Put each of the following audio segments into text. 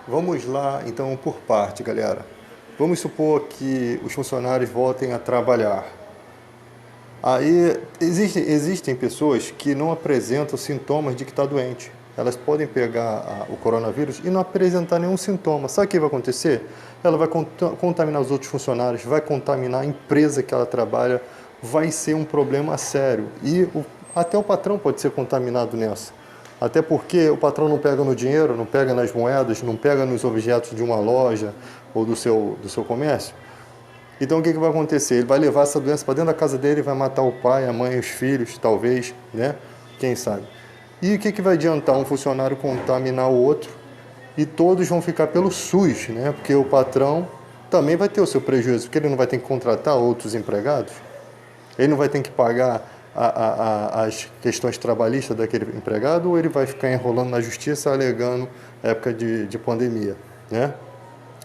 Vamos lá, então, por parte, galera. Vamos supor que os funcionários voltem a trabalhar. Aí, existem pessoas que não apresentam sintomas de que está doente. Elas podem pegar o coronavírus e não apresentar nenhum sintoma. Sabe o que vai acontecer? Ela vai contaminar os outros funcionários, vai contaminar a empresa que ela trabalha, vai ser um problema sério. E até o patrão pode ser contaminado nessa. Até porque o patrão não pega no dinheiro, não pega nas moedas, não pega nos objetos de uma loja ou do seu comércio. Então o que vai acontecer? Ele vai levar essa doença para dentro da casa dele, vai matar o pai, a mãe, os filhos, talvez, né? Quem sabe? E o que vai adiantar um funcionário contaminar o outro e todos vão ficar pelo SUS, né? Porque o patrão também vai ter o seu prejuízo, porque ele não vai ter que contratar outros empregados, ele não vai ter que pagar as questões trabalhistas daquele empregado, ou ele vai ficar enrolando na justiça alegando época de pandemia, né?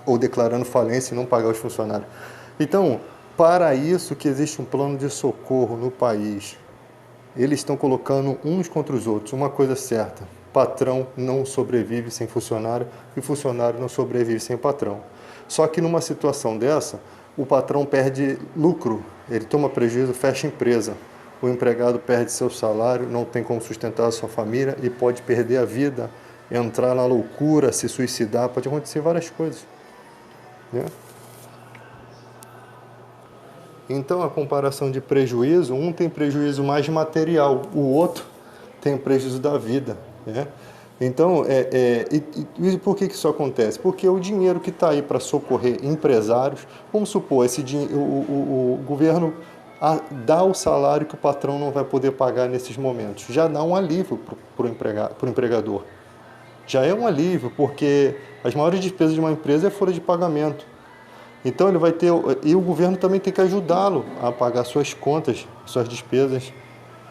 Ou declarando falência e não pagar os funcionários. Então, para isso que existe um plano de socorro no país. Eles estão colocando uns contra os outros. Uma coisa certa, patrão não sobrevive sem funcionário e funcionário não sobrevive sem patrão. Só que numa situação dessa, o patrão perde lucro, ele toma prejuízo, fecha a empresa. O empregado perde seu salário, não tem como sustentar a sua família e pode perder a vida, entrar na loucura, se suicidar, pode acontecer várias coisas, né? Então, a comparação de prejuízo, um tem prejuízo mais material, o outro tem prejuízo da vida, né? Então, e por que isso acontece? Porque o dinheiro que está aí para socorrer empresários, vamos supor, o governo dá o salário que o patrão não vai poder pagar nesses momentos, já dá um alívio para o empregador. Já é um alívio, porque as maiores despesas de uma empresa é a folha de pagamento. Então ele vai ter, e o governo também tem que ajudá-lo a pagar suas contas, suas despesas,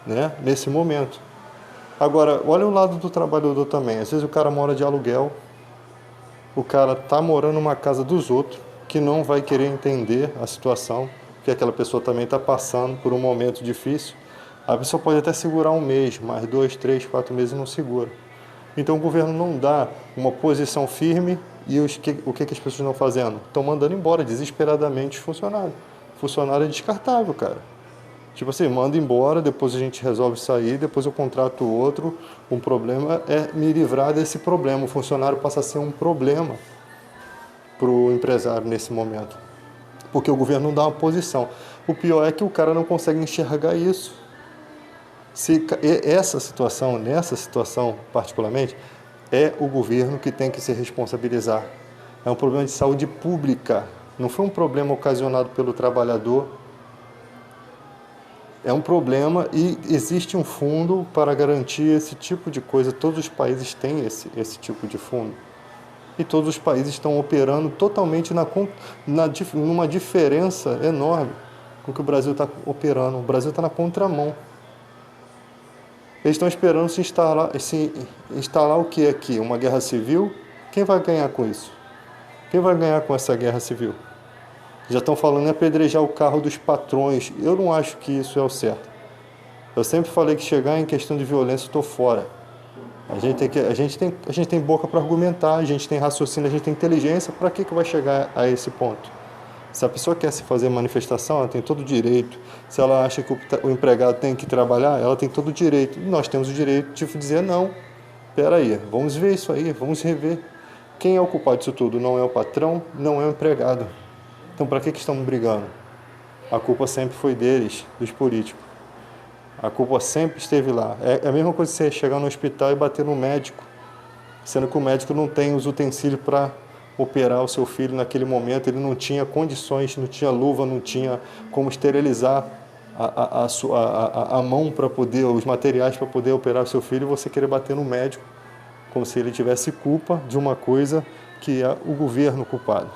né, nesse momento. Agora, olha o lado do trabalhador também. Às vezes o cara mora de aluguel, o cara está morando numa casa dos outros, que não vai querer entender a situação, que aquela pessoa também está passando por um momento difícil. A pessoa pode até segurar um mês, mas 2, 3, 4 meses não segura. Então o governo não dá uma posição firme e o que as pessoas estão fazendo? Estão mandando embora desesperadamente os funcionários. Funcionário é descartável, cara. Tipo assim, manda embora, depois a gente resolve sair, depois eu contrato outro. Um problema é me livrar desse problema. O funcionário passa a ser um problema para o empresário nesse momento. Porque o governo não dá uma posição. O pior é que o cara não consegue enxergar isso. Nessa situação particularmente, é o governo que tem que se responsabilizar. É um problema de saúde pública, não foi um problema ocasionado pelo trabalhador. É um problema e existe um fundo para garantir esse tipo de coisa. Todos os países têm esse tipo de fundo. E todos os países estão operando totalmente numa diferença enorme com o que o Brasil está operando. O Brasil está na contramão. Eles estão esperando se instalar o que aqui? Uma guerra civil? Quem vai ganhar com isso? Quem vai ganhar com essa guerra civil? Já estão falando em apedrejar o carro dos patrões. Eu não acho que isso é o certo. Eu sempre falei que chegar em questão de violência, estou fora. A gente tem boca para argumentar, a gente tem raciocínio, a gente tem inteligência. Para que vai chegar a esse ponto? Se a pessoa quer se fazer manifestação, ela tem todo o direito. Se ela acha que o empregado tem que trabalhar, ela tem todo o direito. E nós temos o direito de dizer não. Espera aí, vamos ver isso aí, vamos rever. Quem é o culpado disso tudo? Não é o patrão, não é o empregado. Então, para que estamos brigando? A culpa sempre foi deles, dos políticos. A culpa sempre esteve lá. É a mesma coisa que você chegar no hospital e bater no médico, sendo que o médico não tem os utensílios para operar o seu filho naquele momento, ele não tinha condições, não tinha luva, não tinha como esterilizar a mão para poder, os materiais para poder operar o seu filho, e você querer bater no médico, como se ele tivesse culpa de uma coisa que é o governo culpado.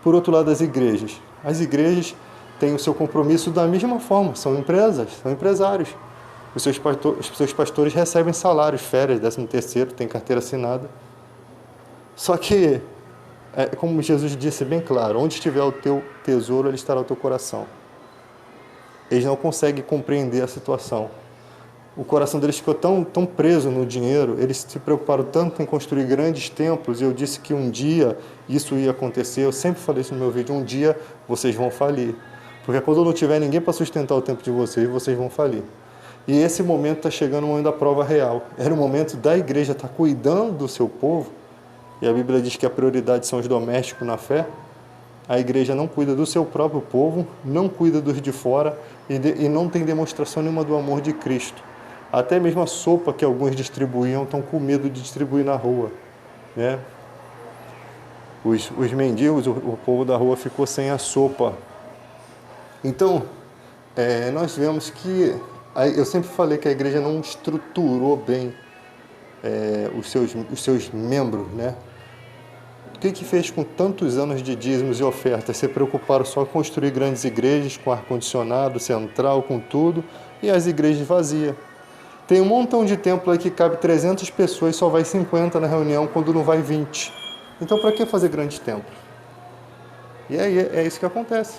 Por outro lado, as igrejas têm o seu compromisso da mesma forma, são empresas, são empresários. Os seus pastores recebem salários, férias, 13º, tem carteira assinada. Só que, como Jesus disse bem claro, onde estiver o teu tesouro, ali estará o teu coração. Eles não conseguem compreender a situação. O coração deles ficou tão preso no dinheiro, eles se preocuparam tanto em construir grandes templos, e eu disse que um dia isso ia acontecer, eu sempre falei isso no meu vídeo, um dia vocês vão falir. Porque quando não tiver ninguém para sustentar o templo de vocês, vocês vão falir. E esse momento está chegando, o momento da prova real. Era o momento da igreja estar cuidando do seu povo, e a Bíblia diz que a prioridade são os domésticos na fé. A igreja não cuida do seu próprio povo, não cuida dos de fora e não tem demonstração nenhuma do amor de Cristo. Até mesmo a sopa que alguns distribuíam estão com medo de distribuir na rua, né? Os mendigos, o povo da rua ficou sem a sopa. Então, nós vemos que... Eu sempre falei que a igreja não estruturou bem os seus membros, né? O que fez com tantos anos de dízimos e ofertas? Se preocuparam só em construir grandes igrejas com ar-condicionado, central, com tudo, e as igrejas vazias. Tem um montão de templo aí que cabe 300 pessoas e só vai 50 na reunião, quando não vai 20. Então, para que fazer grandes templos? E aí é isso que acontece.